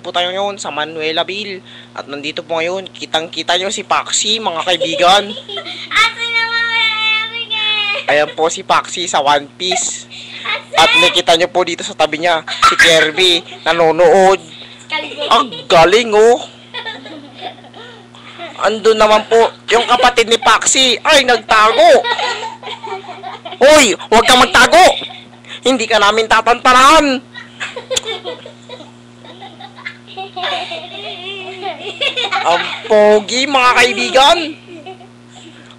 po tayo ngayon sa Manuelabille. At nandito po ngayon, kitang-kita nyo si Paxi, mga kaibigan. Asa naman Ayan po si Paxi sa One Piece. At nakita nyo po dito sa tabi niya, si Kirby, nanonood. Ang galing oh. Andun naman po, yung kapatid ni Paxi, ay nagtago. Hoy, huwag kang magtago. Hindi ka namin tatantanan. Ang pogi, mga kaibigan.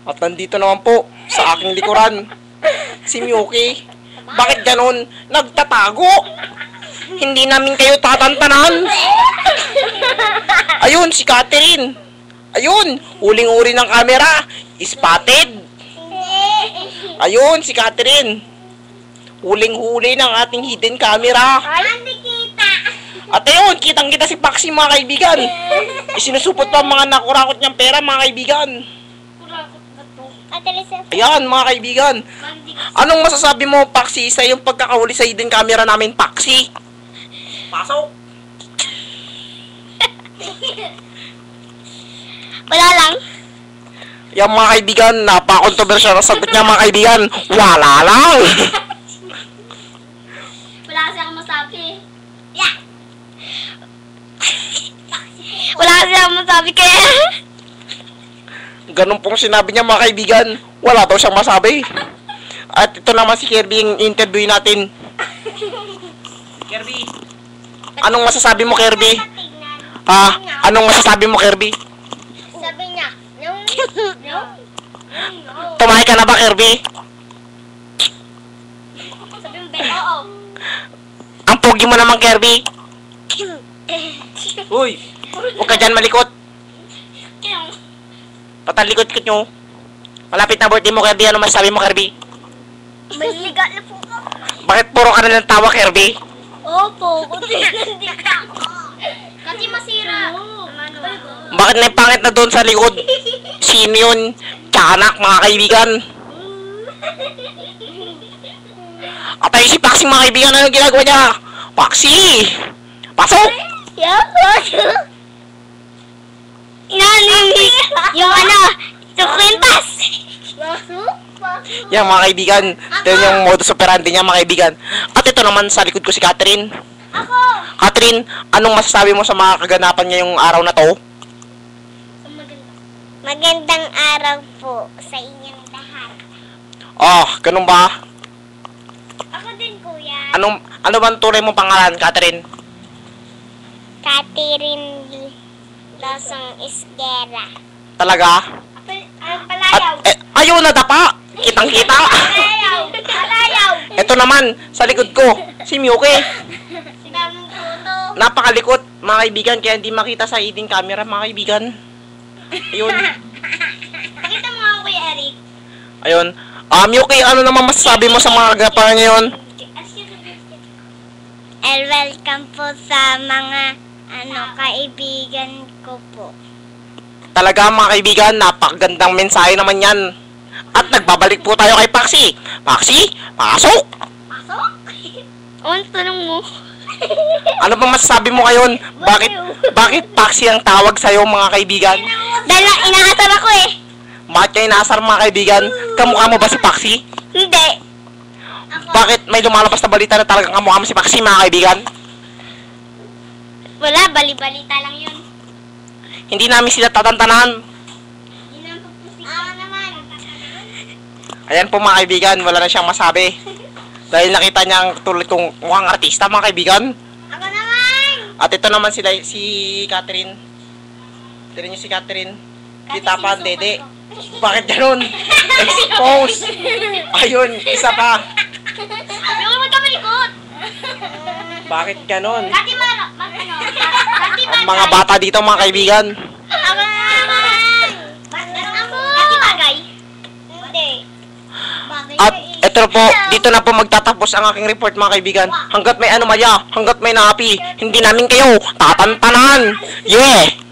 At nandito naman po sa aking likuran si Miyuki. Bakit ganon? Nagtatago. Hindi namin kayo tatantanan. Ayun, si Catherine. Ayun, huling-uri ng camera. Spotted. Ayun, si Catherine. Huling-huli ng ating hidden camera. At ayun, kitang-kita si Paxi, mga kaibigan. Isinusupot pa ang mga nakurakot niyang pera, mga kaibigan. Ayan, mga kaibigan. Anong masasabi mo, Paxi, sa yung pagkakahuli sa hidden camera namin, Paxi? Pasok! Wala lang. Yan, mga kaibigan, napaka-controversial ang sagot niya, mga kaibigan. Wala lang! Wala kasi akong masabi. Yeah. Wala kasi akong masabi kaya. Ganun pong sinabi niya, mga kaibigan. Wala daw siyang masabi. At ito naman si Kirby yung interview natin. Kirby, anong masasabi mo, Kirby? Ha? Anong masasabi mo, Kirby? Sabi niya, no. Tumahay ka na ba, Kirby? Sabi mo, oo. Ang pogi mo naman, Kirby. Uy, huwag ka dyan malikot. Patalikot-likot nyo. Malapit na birthday mo, Kirby. Ano masasabi mo, Kirby? Maliga na po ako. Bakit puro ka na ng tawa, Kirby? Opo, kasi nandito ako. Kasi masira. Bakit may pangit na doon sa likod? Sino yun? Tiyanak, mga kaibigan. At ayun si Paxi, mga kaibigan. Anong ginagawa niya? Paxi! Pasok! Yeah, yung ano, yung kwintas. Yan, mga kaibigan. Ito yung modus operandi niya, mga kaibigan. At ito naman sa likod ko si Catherine. Ako. Catherine, anong masasabi mo sa mga kaganapan niya yung araw na to? Magandang araw po sa inyong lahat. Oh, ganun ba? Ako din, kuya. Ano ba ang tunay mong pangalan, Catherine? Catherine Losong Isguera. Talaga? Palayaw. Ayun, nadapa! Kitang-kita! Palayaw. Palayaw. Ito naman, sa likod ko, si Miyuki. Sinamong puto. Napakalikot, mga kaibigan, kaya hindi makita sa hidden camera, mga kaibigan. Ayun. Nakita mo nga, Kuya Eric. Ayun. Miyuki, ano naman masasabi mo sa mga kaganapan ngayon? Welcome po sa mga kaibigan ko po. Talaga, mga kaibigan, napakagandang mensahe naman yan. At nagbabalik po tayo kay Paxi. Paxi, pasok! Pasok? Ano tanong mo? Ano bang masasabi mo ngayon? Bakit Paxi ang tawag sa'yo, mga kaibigan? Dahil inaasar ako eh. Bakit kayo inaasar, mga kaibigan? Kamukha mo ba si Paxi? Hindi. Bakit may lumalabas na balita na talagang kamukha mo si Paxi, mga kaibigan? Wala, bali-balita lang yun. Hindi namin sila tatantanan. Naman. Ayan po, mga kaibigan, wala na siyang masabi. Dahil nakita niya ang tulad kong mukhang artista, mga kaibigan. Ako naman! At ito naman sila, si Catherine. Tira niyo si Catherine. Kita pa ang dede. Bakit ganun? Expose! Ayun, isa pa. Yung naman ka malikot! Bakit ganun? Dati mara, Ang mga bata dito, mga kaibigan. Ako naman! Ako! Dati bagay? Hindi. At ito po, dito na po magtatapos ang aking report, mga kaibigan. Hanggat may anomalya, hanggat may naapi, hindi namin kayo tatantanan. Yeah!